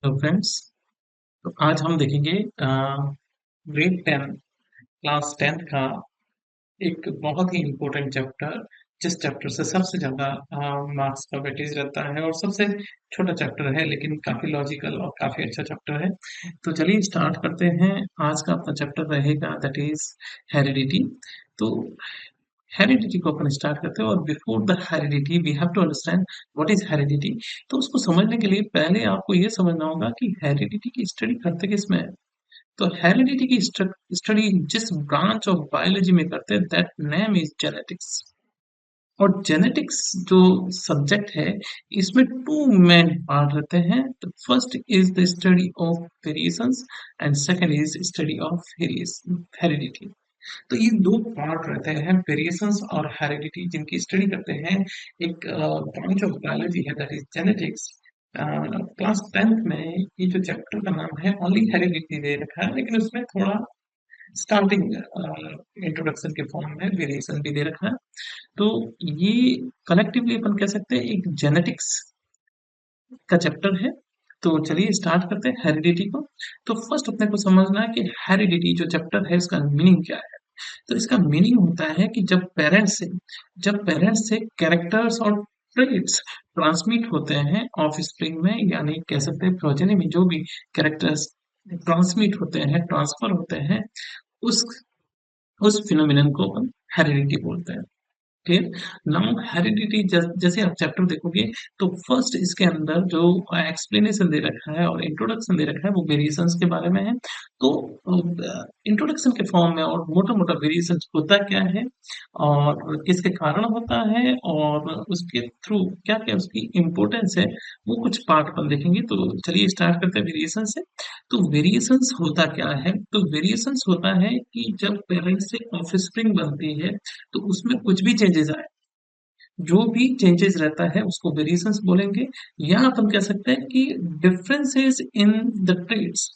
तो फ्रेंड्स, तो आज हम देखेंगे ग्रेड 10 क्लास 10 का एक बहुत ही इम्पोर्टेंट चैप्टर, जिस चैप्टर से सबसे ज़्यादा मार्क्स का वेटेज रहता है और सबसे छोटा चैप्टर है, लेकिन काफ़ी लॉजिकल और काफ़ी अच्छा चैप्टर है। तो चलिए स्टार्ट करते हैं। आज का अपना चैप्टर रहेगा दैट इज हेरिडिटी। तो हेरिडिटी को अपन स्टार्ट करते हैं, और before the heredity we have to understand what is heredity. तो उसको समझने के लिए पहले आपको ये समझना होगा कि हेरिडिटी की स्टडी करते किसमें है। तो हेरिडिटी की स्टडी जिस ब्रांच ऑफ बायोलॉजी में करते हैं दैट नेम इज जेनेटिक्स। और जेनेटिक्स जो सब्जेक्ट है, इसमें टू मेन पार्ट रहते हैं। The first is the study of variations and second is study of heredity. तो ये दो पार्ट रहते हैं, वेरिएशंस और हेरिडिटी, जिनकी स्टडी करते हैं। एक ब्रांच ऑफ बायोलॉजी है that is genetics. Class 10th में ये जो चैप्टर का नाम है ओनली हेरिडिटी दे रखा है, लेकिन उसमें थोड़ा स्टार्टिंग इंट्रोडक्शन के फॉर्म में वेरिएशन भी दे रखा है। तो ये कलेक्टिवली अपन कह सकते हैं एक जेनेटिक्स का चैप्टर है। तो चलिए स्टार्ट करते हैं हेरिडिटी को। तो फर्स्ट अपने को समझना है कि हेरिडिटी जो चैप्टर है इसका मीनिंग क्या है। तो इसका मीनिंग होता है कि जब पेरेंट्स से कैरेक्टर्स और ट्रेट्स ट्रांसमिट होते हैं ऑफ स्प्रिंग में, यानी कह सकते हैं प्रोजेनी में जो भी कैरेक्टर्स ट्रांसमिट होते हैं, ट्रांसफर होते हैं, उस उस फिनोमिनन को अपन हेरिडिटी बोलते हैं। क्लियर। नाउ हेरिडिटी जैसे आप चैप्टर देखोगे, तो फर्स्ट इसके अंदर जो एक्सप्लेनेशन दे रखा है और इंट्रोडक्शन दे रखा है वो वेरिएशंस के बारे में है। तो इंट्रोडक्शन के फॉर्म में और मोटा मोटा वेरिएशन होता क्या है और किसके कारण होता है और उसके थ्रू क्या क्या उसकी इम्पोर्टेंस है, वो कुछ पार्ट अपन देखेंगे। तो चलिए स्टार्ट करते हैं वेरिएशन से। तो वेरिएशंस होता क्या है। तो वेरिएशंस होता है कि जब पेरेंट्स से ऑफस्प्रिंग बनती है, तो उसमें कुछ भी चेंजेस आए, जो भी चेंजेस रहता है उसको वेरिएशंस बोलेंगे। या अपन कह सकते हैं कि डिफरेंसेस इन द ट्रेड्स,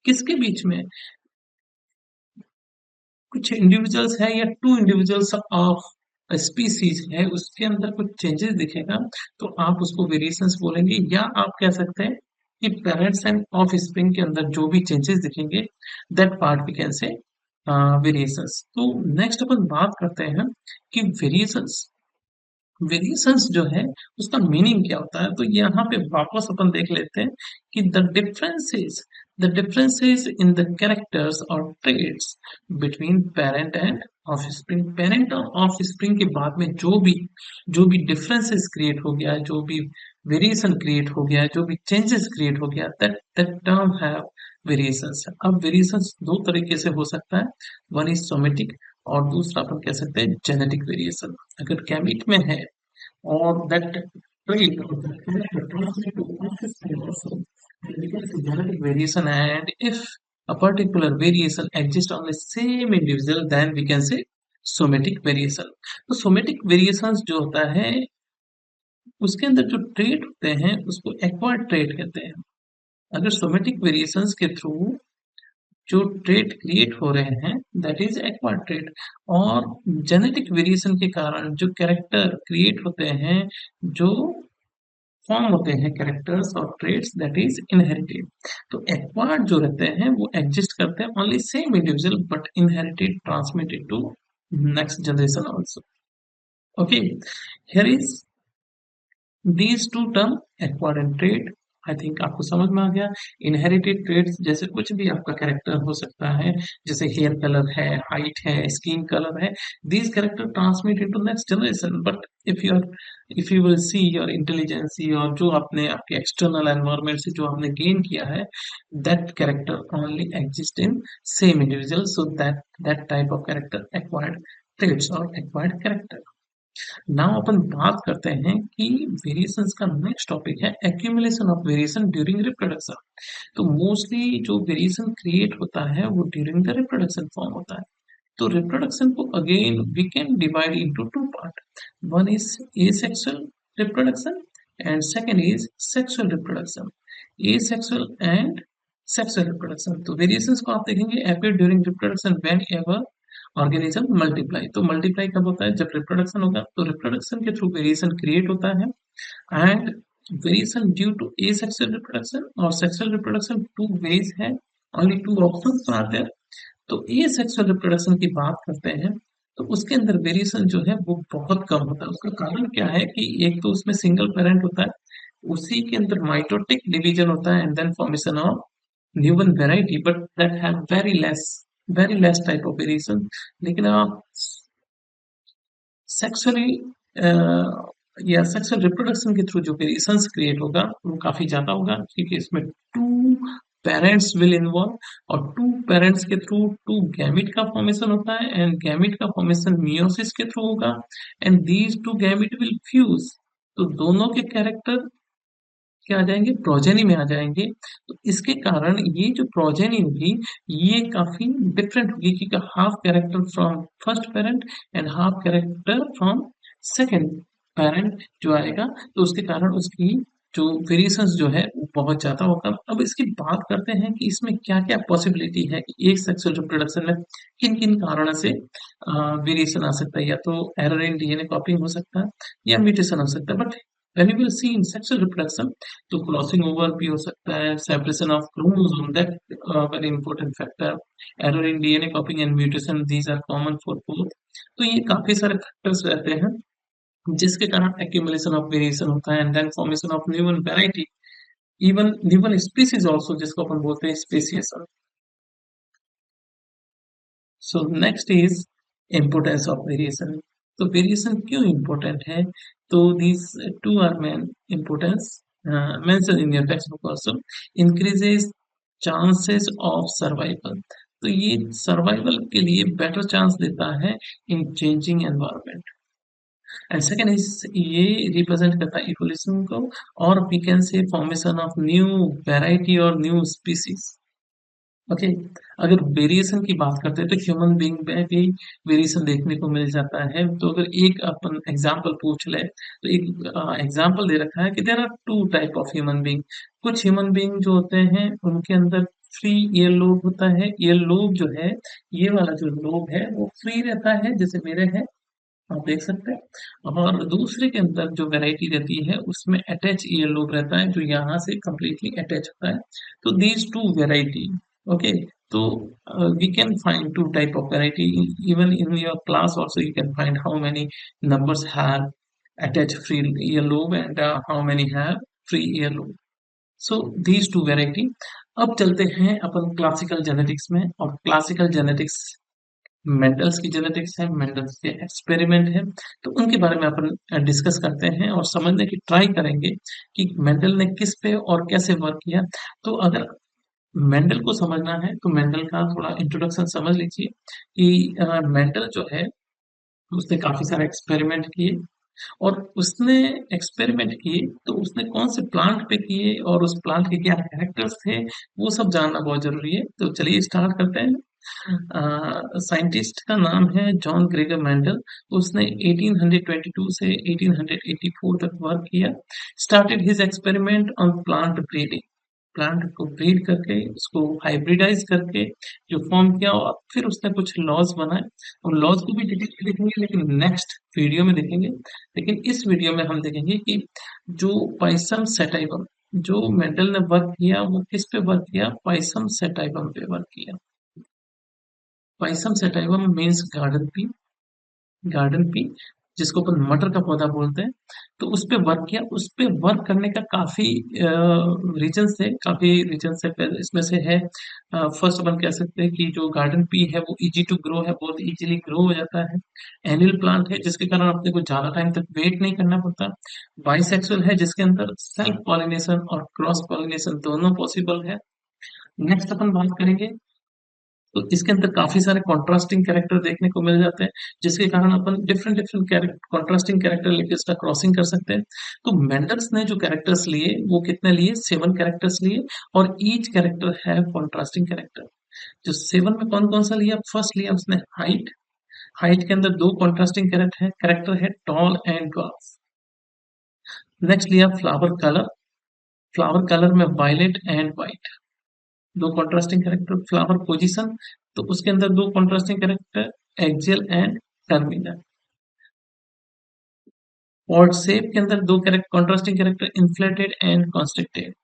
किसके बीच में कुछ इंडिविजुअल्स है या टू इंडिविजुअल्स ऑफ स्पीसीज है, उसके अंदर कुछ चेंजेस दिखेगा, तो आप उसको वेरिएशंस बोलेंगे। या आप कह सकते हैं कि पेरेंट्स एंड ऑफ स्प्रिंग के अंदर जो भी चेंजेस दिखेंगे, that part we can say variations. तो नेक्स्ट अपन बात करते हैं कि वेरिएशंस जो है उसका मीनिंग क्या होता है। तो यहाँ पे वापस अपन देख लेते हैं कि the differences in the characters और traits between parent and offspring. Parent और ऑफस्प्रिंग के बाद में जो भी डिफरेंसेस क्रिएट हो गया, जो भी वेरिएशन क्रिएट हो गया, जो भी चेंजेस क्रिएट हो गया, that that term have variations. अब वेरिएशंस दो तरीके से हो सकता है। वन इज सोमेटिक और दूसरा अपन कह सकते हैं जेनेटिक वेरिएशन। अगर गैमीट में है or that trait or that character transmit to ancestry also, it becomes a genetic variation. And if a particular variation exists on the same individual, then we can say somatic variation. तो somatic variations जो होता है उसके अंदर जो trait होते हैं उसको एक्वायर्ड ट्रेट कहते हैं। अगर सोमेटिक वेरिएशंस के थ्रू जो ट्रेट क्रिएट हो रहे हैं दैट इज एक्वायर्ड ट्रेट। और जेनेटिक वेरिएशन के कारण जो कैरेक्टर क्रिएट होते हैं, जो फॉर्म होते हैं कैरेक्टर्स और ट्रेट्स, दैट इज इनहेरिटेड। तो एक्वायर्ड जो रहते हैं वो एग्जिस्ट करते हैं only same individual, but inherited transmitted to next generation also. Okay, here is these two term acquired and trade. I think आपको समझ में आ गया। इनहेरिटेड ट्रेड्स जैसे कुछ भी आपका कैरेक्टर हो सकता है, जैसे हेयर कलर है, हाइट है, स्किन कलर है, these character transmit into next generation. But if you will see your intelligence और जो आपने आपके एक्सटर्नल एनवायरनमेंट से जो आपने गेन किया है, that character only exist in same individual, so that that type of character acquired traits और एक्वायर्ड कैरेक्टर। नाउ अपन बात करते हैं कि वेरिएशंस का नेक्स्ट टॉपिक है accumulation of variation during reproduction. तो मोस्टली जो वेरिएशन क्रिएट होता है वो ड्यूरिंग द रिप्रोडक्शन फॉर्म होता है। तो रिप्रोडक्शन को again we can divide into two part. One is asexual reproduction and second is sexual reproduction. Asexual and sexual reproduction, तो वेरिएशंस को आप देखेंगे appear during reproduction whenever organism multiply. तो multiply कब होता है, जब रिप्रोडक्शन होगा। तो रिप्रोडक्शन के थ्रू वेरिएशन क्रिएट होता है। And variation due to asexual reproduction और sexual reproduction, two ways है, only two options are there. तो asexual reproduction की बात करते हैं तो उसके अंदर वेरिएशन जो है वो बहुत कम होता है। उसका कारण क्या है कि एक तो उसमें सिंगल पेरेंट होता है, उसी के अंदर माइटोटिक डिवीजन होता है and then formation of newborn variety, but that have very less type of variation. लेकिन आप सेक्सुअली या सेक्सुअल रिप्रोडक्शन के थ्रू जो वेरिएशंस क्रिएट होगा वो काफी ज्यादा होगा, क्योंकि इसमें टू पेरेंट्स विल इन्वॉल्व और टू पेरेंट्स के थ्रू टू गैमिट का फॉर्मेशन होता है एंड गैमिट का फॉर्मेशन मियोसिस के थ्रू होगा and these two gamete will fuse. तो दोनों के कैरेक्टर क्या आ जाएंगे, प्रोजेनी में आ जाएंगे। तो इसके कारण ये जो प्रोजेनी होगी ये काफी डिफरेंट होगी, क्योंकि half character from first parent and half character from second parent जो आएगा, तो उसके कारण उसकी जो वेरिएशंस जो है वो बहुत ज्यादा होगा। अब इसकी बात करते हैं कि इसमें क्या क्या पॉसिबिलिटी है कि एक सेक्सुअल रिप्रोडक्शन में किन किन कारणों से वेरिएशन आ सकता है। या तो एरर इन डीएनए कॉपिंग हो सकता है या म्यूटेशन हो सकता है, but when you will see in sexual reproduction, तो क्रॉसिंग ओवर भी हो सकता है, separation of chromosome, that very important factor, error in DNA copying and mutation, these are common for both. तो ये काफी सारे फैक्टर्स रहते हैं जिसके कारण एक्यूमुलेशन ऑफ वेरिएशन होता है and then formation of new variety, even new species also, जिसको अपन बोलते हैं speciation. So next is importance of variation. तो वेरिएशन क्यों इम्पोर्टेंट है, तो these two are main importance mention in your text book also. Increases chances of survival, तो ये सर्वाइवल के लिए बेटर चांस देता है in changing environment. And second is ये रिप्रेजेंट करता है इवोल्यूशन को, और वी कैन से फॉर्मेशन ऑफ न्यू वेराइटी और न्यू स्पीसीज। ओके, अगर वेरिएशन की बात करते हैं तो ह्यूमन बीइंग में भी वेरिएशन देखने को मिल जाता है। तो अगर एक अपन एग्जांपल पूछ ले तो एक एग्जांपल दे रखा है कि there are two type of human being. कुछ ह्यूमन बीइंग जो होते हैं उनके अंदर फ्री ईयर लोब होता है। ईयर लोब जो है, ये वाला जो लोब है वो फ्री रहता है, जैसे मेरे है, आप देख सकते हैं। और दूसरे के अंदर जो वैरायटी रहती है उसमें अटैच ईयर लोब रहता है, जो यहाँ से completely अटैच होता है। तो these two variety, okay, तो we can find two type of variety. Even in your class also you can find how many numbers have attached free ear lobe and how many have free ear lobe. So these two variety. अब चलते हैं अपन classical genetics में, और classical genetics Mendel's की genetics है, Mendel's के experiment है। तो उनके बारे में अपन डिस्कस करते हैं और समझने की ट्राई करेंगे कि मेंडल ने किस पे और कैसे वर्क किया। तो अगर मेंडल को समझना है तो मेंडल का थोड़ा इंट्रोडक्शन समझ लीजिए कि मेंडल जो है उसने काफी सारे एक्सपेरिमेंट किए, और उसने एक्सपेरिमेंट किए तो उसने कौन से प्लांट पे किए और उस प्लांट के क्या कैरेक्टर्स थे, वो सब जानना बहुत जरूरी है। तो चलिए स्टार्ट करते हैं। साइंटिस्ट का नाम है जॉन ग्रेगर मेंडल। उसने 1822 से 1884 तक वर्क किया। Started his experiment on plant breeding, plant को ब्रीड करके उसको हाइब्रिडाइज करके जो फॉर्म किया, और फिर उसने कुछ लॉज बनाए। उन लॉज को भी डिटेल में देखेंगे लेकिन नेक्स्ट वीडियो में देखेंगे। लेकिन इस वीडियो में हम देखेंगे कि जो पाइसम सेटाइवम, जो मेंडल ने वर्क किया वो किस पे वर्क किया, पाइसम सेटाइवम पे वर्क किया। Pisum sativum means garden pea, जिसको अपन मटर का पौधा बोलते हैं। तो उस पे वर्क किया। उस पे वर्क करने का काफी रीजंस थे, इसमें से है फर्स्ट अपन कह सकते हैं कि जो गार्डन पी है वो इजी टू ग्रो है, बहुत इजीली ग्रो हो जाता है। एनुअल प्लांट है जिसके कारण अपने को ज्यादा टाइम तक वेट नहीं करना पड़ता। बाइसेक्सुअल है जिसके अंदर सेल्फ पॉलिनेशन और क्रॉस पॉलिनेशन दोनों पॉसिबल है। नेक्स्ट अपन बात करेंगे तो इसके अंदर काफी सारे कॉन्ट्रास्टिंग कैरेक्टर देखने को मिल जाते हैं, जिसके कारण अपन डिफरेंट डिफरेंट कॉन्ट्रास्टिंग कैरेक्टर लेके इसका क्रॉसिंग कर सकते हैं। तो मेंडल्स ने जो कैरेक्टर्स लिए वो कितने लिए, 7 कैरेक्टर्स लिए, और ईच कैरेक्टर है कॉन्ट्रास्टिंग कैरेक्टर। जो 7 में कौन कौन सा लिया, फर्स्ट लिया उसने हाइट। हाइट के अंदर 2 कॉन्ट्रास्टिंग कैरेक्टर है टॉल एंड ड्वार्फ। नेक्स्ट लिया फ्लावर कलर, फ्लावर कलर में violet and white, 2 contrasting character. Flower position, तो उसके अंदर 2 contrasting character axial and terminal. Pod shape के अंदर दो character contrasting character inflated and constricted.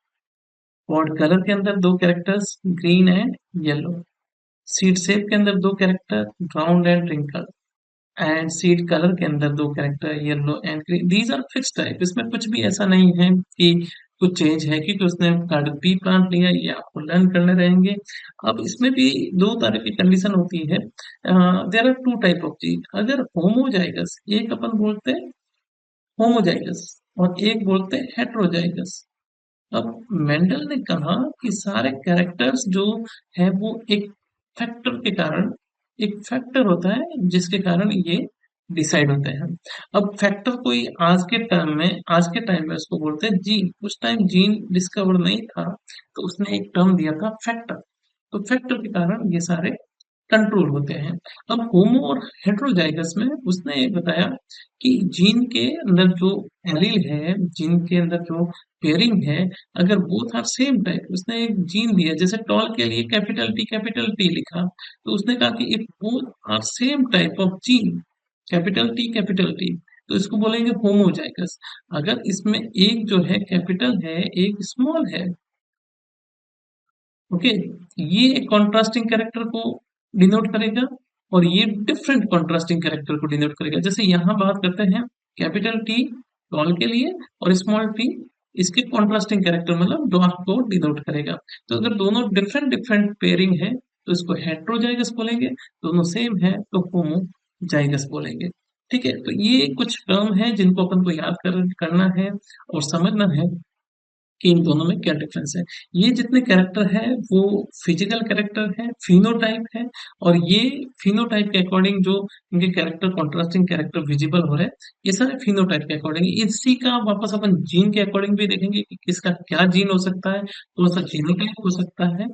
Pod colour के अंदर दो characters green and yellow. Seed shape के अंदर दो character round and wrinkle. And seed colour के अंदर दो character yellow and green. These are fix type, इसमें कुछ भी ऐसा नहीं है कि कुछ चेंज है क्योंकि उसने कार्ड बी प्लांट लिया, ये आपको लर्न करने रहेंगे। अब इसमें भी दो तरह की कंडीशन होती है। There are two type of gene. अगर होमोजाइगस, एक अपन बोलते हैं होमोजाइगस और एक बोलते हैं हेट्रोजाइगस। अब मेंडल ने कहा कि सारे कैरेक्टर्स जो है वो एक फैक्टर के कारण, एक फैक्टर होता है जिसके कारण ये डिसाइड होते हैं। अब फैक्टर कोई आज के टर्म में, आज के टाइम में उसको बोलते हैं जीन। उस टाइम जीन डिस्कवर नहीं था तो उसने एक टर्म दिया था फैक्टर। तो फैक्टर के कारण ये सारे कंट्रोल होते हैं। अब होमो और हेट्रोजाइगस में उसने ये बताया कि जीन के अंदर जो एलील है, जीन के अंदर जो पेयरिंग है, अगर बोथ आर सेम टाइप, उसने एक जीन दिया जैसे टॉल के लिए कैपिटल टी लिखा, तो उसने कहा कि if both are same type of gene, capital T, तो इसको बोलेंगे होमोजाइगस। अगर इसमें एक जो है कैपिटल है, एक स्मॉल है, ओके, ये कॉन्ट्रास्टिंग कैरेक्टर को डिनोट करेगा और ये डिफरेंट कॉन्ट्रास्टिंग कैरेक्टर को डिनोट करेगा। जैसे यहाँ बात करते हैं कैपिटल टी टॉल के लिए और स्मॉल टी इसके कॉन्ट्रास्टिंग कैरेक्टर मतलब डॉट को डिनोट करेगा। तो अगर दोनों डिफरेंट डिफरेंट पेयरिंग है तो इसको हेट्रोजाइगस बोलेंगे, दोनों सेम है तो होमोजाइगस बोलेंगे। ठीक है, तो ये कुछ टर्म है जिनको अपन को याद करना है और समझना है कि इन दोनों में क्या डिफरेंस है। ये जितने कैरेक्टर है वो फिजिकल कैरेक्टर है, फिनोटाइप है, और ये फिनोटाइप के अकॉर्डिंग जो इनके कैरेक्टर कॉन्ट्रास्टिंग कैरेक्टर विजिबल हो रहे हैं, ये सारे फिनोटाइप के अकॉर्डिंग। इसी का वापस अपन जीन के अकॉर्डिंग भी देखेंगे कि किसका क्या जीन हो सकता है, कौन सा जीनोटाइप हो सकता है।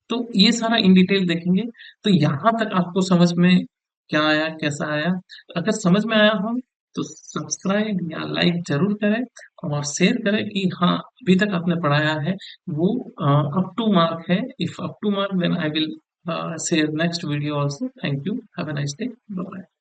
तो ये सारा इन डिटेल देखेंगे। तो यहाँ तक आपको समझ में क्या आया, कैसा आया? अगर समझ में आया हो तो सब्सक्राइब या लाइक जरूर करें और शेयर करें कि हाँ, अभी तक आपने पढ़ाया है वो अप टू मार्क है। If up to mark then I will share next video also. Thank you. Have a nice day. Bye bye.